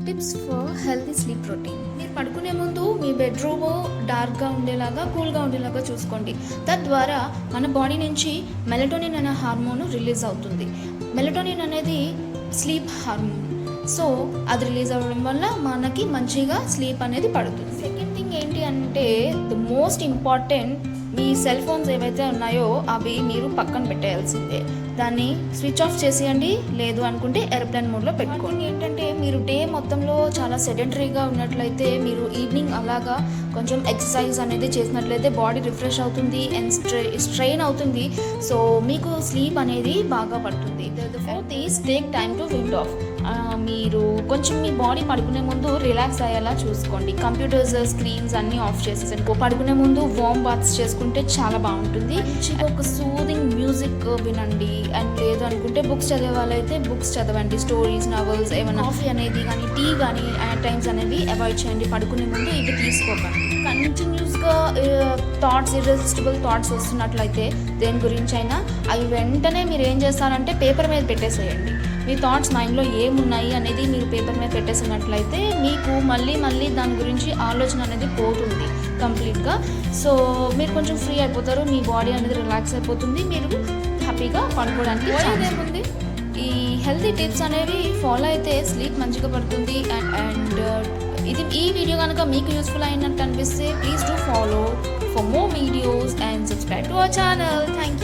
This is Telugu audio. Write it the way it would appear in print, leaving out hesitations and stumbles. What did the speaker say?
Tips for healthy sleep routine. మీరు పడుకునే ముందు మీ బెడ్రూమ్ డార్క్గా ఉండేలాగా, కూల్గా ఉండేలాగా చూసుకోండి. తద్వారా మన బాడీ నుంచి మెలటోనిన్ అనే హార్మోన్ రిలీజ్ అవుతుంది. మెలటోనిన్ అనేది స్లీప్ హార్మోన్. సో అది రిలీజ్ అవ్వడం వల్ల మనకి మంచిగా స్లీప్ అనేది పడుతుంది. సెకండ్ థింగ్ ఏంటి అంటే, the most important, me cell phones ఏవైతే ఉన్నాయో అవి మీరు పక్కన పెట్టేయాల్సిందే. దాన్ని స్విచ్ ఆఫ్ చేసేయండి, లేదు అనుకుంటే ఎయిర్ప్లేన్ మోడ్లో పెట్టుకోండి. ఏంటంటే, మీరు డే మొత్తంలో చాలా సెడెంటరీగా ఉన్నట్లయితే మీరు ఈవినింగ్ అలాగా కొంచెం ఎక్సర్సైజ్ అనేది చేసినట్లయితే బాడీ రిఫ్రెష్ అవుతుంది అండ్ స్ట్రెయిన్ అవుతుంది. సో మీకు స్లీప్ అనేది బాగా పడుతుంది. The fourth is take time to wind of. మీరు కొంచెం మీ బాడీ పడుకునే ముందు రిలాక్స్ అయ్యేలా చూసుకోండి. కంప్యూటర్స్ స్క్రీన్స్ అన్నీ ఆఫ్ చేసేసండి. పడుకునే ముందు వార్మ్ బాత్స్ చేసుకుంటే చాలా బాగుంటుంది. ఒక సూదింగ్ మ్యూజిక్ వినండి. అండ్ లేదు అనుకుంటే బుక్స్ చదివే వాళ్ళైతే బుక్స్ చదవండి, స్టోరీస్, నవల్స్, ఏమైనా. కాఫీ అనేది కానీ టీ కానీ టైమ్స్ అనేవి అవాయిడ్ చేయండి. పడుకునే ముందు ఇవి తీసుకోకండి. కంటిన్యూస్గా ఇర్రెసిస్టిబుల్ థాట్స్ వస్తున్నట్లయితే దేని గురించి అయినా అవి వెంటనే మీరు ఏం చేస్తారంటే పేపర్ మీద పెట్టేసేయండి. మీ థాట్స్ మైండ్లో ఏమున్నాయి అనేది మీరు పేపర్ మీద పెట్టేసినట్లయితే మీకు మళ్ళీ దాని గురించి ఆలోచన అనేది పోతుంది కంప్లీట్గా. సో మీరు కొంచెం ఫ్రీ అయిపోతారు, మీ బాడీ అనేది రిలాక్స్ అయిపోతుంది, మీరు హ్యాపీగా పడుకోవడానికి ఏముంది. ఈ హెల్తీ టిప్స్ అనేవి ఫాలో అయితే స్లీప్ మంచిగా పడుతుంది. అండ్ ఈ వీడియో కనుక మీకు యూస్ఫుల్ అయినట్టు అనిపిస్తే please do follow for more videos and subscribe to our channel. Thank you.